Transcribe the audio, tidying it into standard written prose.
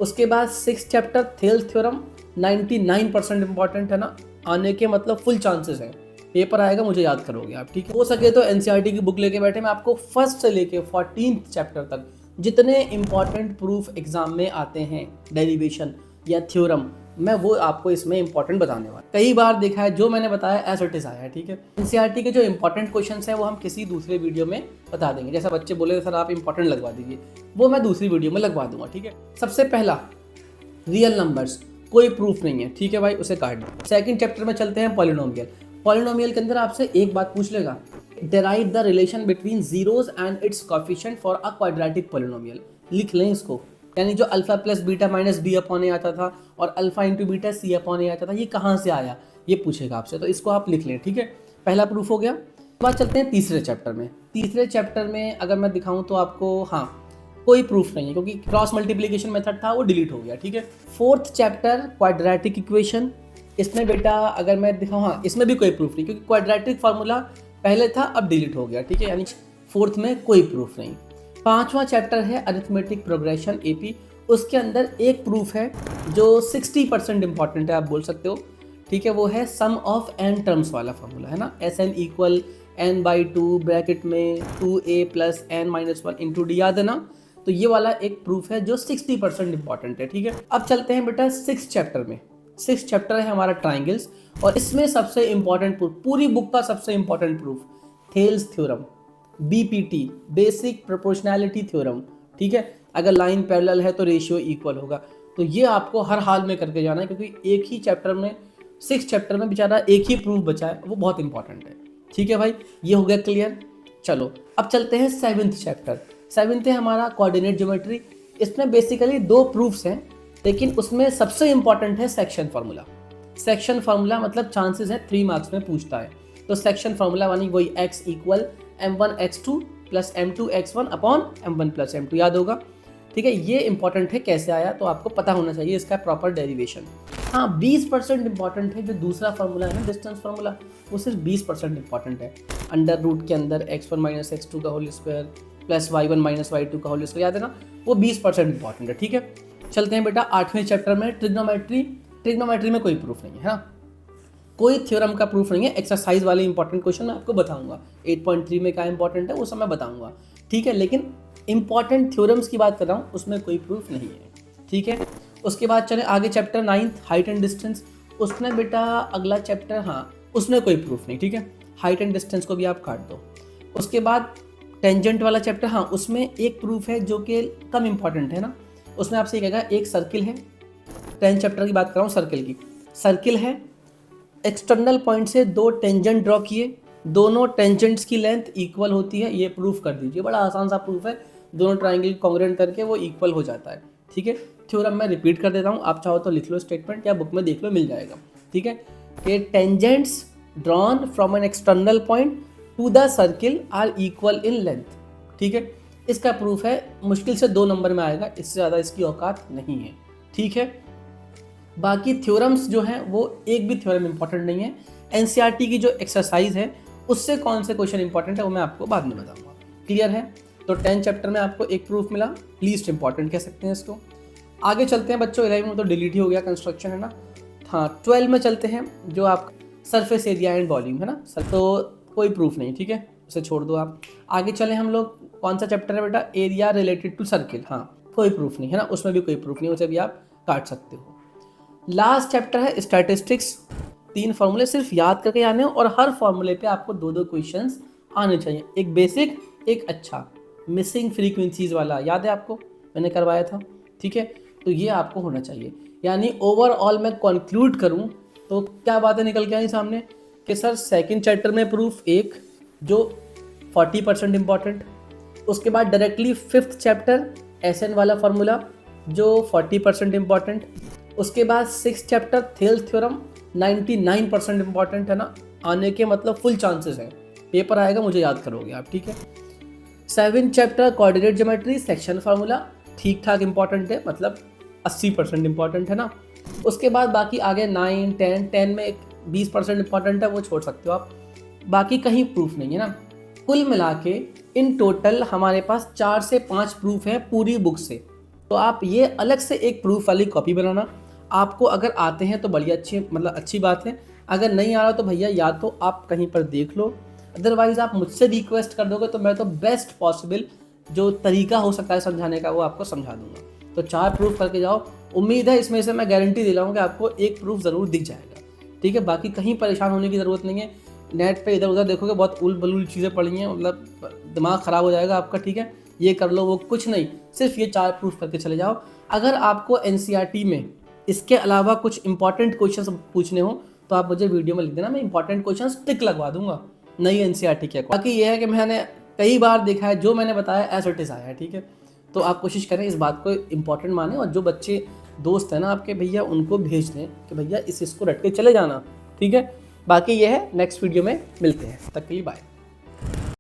उसके बाद 6 chapter Thales theorem 99% important है ना, आने के मतलब फुल चांसेस हैं, पेपर आएगा, मुझे याद करोगे आप, ठीक है। हो सके तो एनसीईआरटी की बुक लेके बैठे, मैं आपको फर्स्ट से लेके 14th चैप्टर तक जितने इंपॉर्टेंट प्रूफ एग्जाम में आते हैं, डेरिवेशन या थ्योरम, मैं वो आपको इसमें इंपॉर्टेंट बताने वाला। कई बार देखा है जो मैंने बताया एज इट इज आया है, ठीक है। एनसीईआरटी के जो इंपॉर्टेंट क्वेश्चंस हैं वो हम किसी दूसरे वीडियो में बता देंगे। जैसा बच्चे बोले सर आप इंपॉर्टेंट लगवा दीजिए, वो मैं दूसरी वीडियो में लगवा दूंगा, ठीक है। सबसे पहला रियल नंबर्स, कोई प्रूफ नहीं है, ठीक है भाई, उसे काट दो। सेकंड चैप्टर में चलते हैं पॉलिनोमियल। पॉलिनोमियल के अंदर आपसे एक बात पूछ लेगा, derive the relation between zeros and its coefficient for a quadratic polynomial. लिख लें इसको, यानी जो alpha plus beta minus b upon a आता था और alpha into beta c upon a आता था, ये कहाँ से आया, ये पूछेगा आपसे, तो इसको आप लिख लें, ठीक है। पहला प्रूफ हो गया। बात चलते हैं तीसरे चैप्टर में। तीसरे चैप्टर में अगर मैं दिखाऊं तो आपको, हाँ, कोई प्रूफ नहीं है क्योंकि क्रॉस मल्टीप्लिकेशन मेथड था वो डिलीट हो गया, ठीक है। फोर्थ चैप्टर क्वाड्रेटिक इक्वेशन, इसमें बेटा अगर मैं दिखाऊँ, हाँ, इसमें भी कोई प्रूफ नहीं क्योंकि क्वाड्रेटिक फार्मूला पहले था अब डिलीट हो गया, ठीक है, यानी फोर्थ में कोई प्रूफ नहीं। पांचवा चैप्टर है अरिथमेटिक प्रोग्रेशन एपी, उसके अंदर एक प्रूफ है जो 60% इंपॉर्टेंट है, आप बोल सकते हो, ठीक है। वो है सम ऑफ एन टर्म्स वाला फार्मूला, है ना, S N equal n/2 bracket में 2a plus n-1 into D, याद है ना। तो ये वाला एक प्रूफ है जो 60% इंपॉर्टेंट है, ठीक है। अब चलते हैं बेटा 6 चैप्टर में। 6 चैप्टर है हमारा ट्राइंगल्स, और इसमें सबसे इंपॉर्टेंट प्रूफ, पूरी बुक का सबसे important proof, Thales theorem, BPT, basic proportionality theorem, ठीक है। अगर लाइन पैरेलल है तो रेशियो इक्वल होगा, तो ये आपको हर हाल में करके जाना है क्योंकि एक ही चैप्टर में, 6 चैप्टर में बेचारा एक ही प्रूफ बचा है, वो बहुत इंपॉर्टेंट है, ठीक है भाई। ये हो गया क्लियर। चलो अब चलते हैं 7th चैप्टर। 7th है हमारा कोऑर्डिनेट ज्योमेट्री। इसमें बेसिकली 2 प्रूफ्स हैं, लेकिन उसमें सबसे इंपॉर्टेंट है सेक्शन फार्मूला। सेक्शन फार्मूला मतलब चांसेस है 3 मार्क्स में पूछता है, तो सेक्शन फार्मूला वाली वही x equal m1x2 plus m2x1 upon m1 plus m2, याद होगा, ठीक है। ये इंपॉर्टेंट है, कैसे आया तो आपको पता होना चाहिए इसका प्रॉपर डेरिवेशन। हाँ, 20% इंपॉर्टेंट है जो दूसरा फार्मूला है ना, डिस्टेंस फार्मूला, वो सिर्फ 20% इंपॉर्टेंट है। अंडर रूट के अंदर x1 माइनस x2 का whole square plus y1 minus y2 का होल स्क्वायर, याद है ना, वो 20% इंपॉर्टेंट है, ठीक है। चलते हैं बेटा 8वें चैप्टर में, ट्रिग्नोमेट्री। ट्रिग्नोमेट्री में कोई प्रूफ नहीं है ना, कोई थ्योरम का प्रूफ नहीं है। एक्सरसाइज वाले इंपॉर्टेंट क्वेश्चन मैं आपको बताऊंगा, 8.3 में क्या इंपॉर्टेंट है वो सब मैं बताऊंगा, ठीक है। लेकिन इंपॉर्टेंट थ्योरम्स की बात कर रहा हूँ, उसमें कोई प्रूफ नहीं है, ठीक है। उसके बाद चले आगे chapter 9th height and distance. उसमें बेटा अगला चैप्टर, हाँ, उसमें कोई प्रूफ नहीं, ठीक है। हाइट एंड डिस्टेंस को भी आप काट दो। उसके बाद टेंजेंट वाला चैप्टर, हाँ, उसमें एक प्रूफ है जो कि कम इंपॉर्टेंट है ना। उसमें आपसे कहेगा एक सर्किल है, 10th चैप्टर की बात कर रहा हूँ, सर्किल की। सर्किल है, एक्सटर्नल पॉइंट से 2 टेंजेंट ड्रॉ किए, दोनों टेंजेंट्स की लेंथ इक्वल होती है, ये प्रूफ कर दीजिए। बड़ा आसान सा प्रूफ है, दोनों ट्राइंगल कॉन्ग्रुएंट करके वो इक्वल हो जाता है, ठीक है। थ्योरम मैं रिपीट कर देता हूँ, आप चाहो तो लिख लो स्टेटमेंट या बुक में देख लो, मिल जाएगा, ठीक है। कि tangents drawn from an external point to the circle are equal in length, ठीक है। इसका प्रूफ है, मुश्किल से 2 नंबर में आएगा, इससे ज़्यादा इसकी औकात नहीं है, ठीक है। बाकी थ्योरम्स जो हैं वो एक भी थ्योरम इंपॉर्टेंट नहीं है। एनसीईआरटी की जो एक्सरसाइज है उससे कौन से क्वेश्चन इंपॉर्टेंट है वो मैं आपको बाद में बताऊंगा, क्लियर है। तो 10 चैप्टर में आपको एक प्रूफ मिला, लीस्ट इंपॉर्टेंट कह सकते हैं इसको। आगे चलते हैं बच्चों, 11 में तो डिलीट ही हो गया, कंस्ट्रक्शन है ना। हाँ, 12 में चलते हैं, जो आप सरफेस एरिया एंड वॉल्यूम है ना, तो कोई प्रूफ नहीं, ठीक है, उसे छोड़ दो आप। आगे चले हम लोग, कौन सा चैप्टर है बेटा, एरिया रिलेटेड टू सर्किल, हाँ, कोई प्रूफ नहीं है ना, उसमें भी कोई प्रूफ नहीं, उसे भी आप काट सकते हो। लास्ट चैप्टर है स्टैटिस्टिक्स। 3 फार्मूले सिर्फ याद करके आने हो, और हर फार्मूले पे आपको 2-2 क्वेश्चंस आने चाहिए, एक बेसिक, एक अच्छा। मिसिंग फ्रीक्वेंसीज वाला याद है आपको, मैंने करवाया था, ठीक है। तो ये आपको होना चाहिए, यानी ओवरऑल मैं कंक्लूड करूं तो क्या बातें निकल के आई सामने कि सर सेकंड चैप्टर में प्रूफ एक जो 40% इंपॉर्टेंट, उसके बाद डायरेक्टली 5th चैप्टर एसएन वाला फार्मूला जो 40% इंपॉर्टेंट, उसके बाद 6 चैप्टर थेल्स थ्योरम 99% इंपॉर्टेंट है ना, आने के मतलब फुल चांसेस हैं, पेपर आएगा, मुझे याद करोगे आप, ठीक है। 7 chapter coordinate geometry section formula ठीक ठाक इंपॉर्टेंट है, मतलब 80% इंपॉर्टेंट है ना। उसके बाद बाकी आगे 9, 10 में 20% इंपॉर्टेंट है, वो छोड़ सकते हो आप, बाकी कहीं प्रूफ नहीं है ना। कुल मिला के इन टोटल हमारे पास 4 से 5 प्रूफ है पूरी बुक से, तो आप ये अलग से एक प्रूफ वाली कॉपी बनाना। आपको अगर आते हैं तो बढ़िया, अच्छी बात है। अगर नहीं आ रहा तो भैया या तो आप कहीं पर देख लो, अदरवाइज़ आप मुझसे रिक्वेस्ट कर दोगे तो मैं तो बेस्ट पॉसिबल जो तरीका हो सकता है समझाने का वो आपको समझा दूंगा। तो 4 प्रूफ करके जाओ। उम्मीद है इसमें से मैं गारंटी दे रहा हूँ कि आपको एक प्रूफ ज़रूर दिख जाएगा। ठीक है, बाकी कहीं परेशान होने की ज़रूरत नहीं है। नेट पे इधर उधर देखोगे बहुत उल बलूल चीज़ें पड़ी हैं, मतलब दिमाग ख़राब हो जाएगा आपका। ठीक है, ये कर लो वो कुछ नहीं, सिर्फ ये 4 प्रूफ करके चले जाओ। अगर आपको एनसीईआरटी में इसके अलावा कुछ इंपॉर्टेंट क्वेश्चंस पूछने हो तो आप मुझे वीडियो में लिख देना, मैं इंपॉर्टेंट क्वेश्चंस टिक लगवा दूंगा नई एनसीईआरटी के। बाकी ये है कि मैंने कई बार देखा है जो मैंने बताया एज इट इज़ आया है। ठीक है, तो आप कोशिश करें इस बात को इंपॉर्टेंट माने, और जो बच्चे दोस्त हैं ना आपके भैया उनको भेज दें कि भैया इस इसको रट के चले जाना। ठीक है, बाकी ये है, नेक्स्ट वीडियो में मिलते हैं, तब तक के लिए बाय।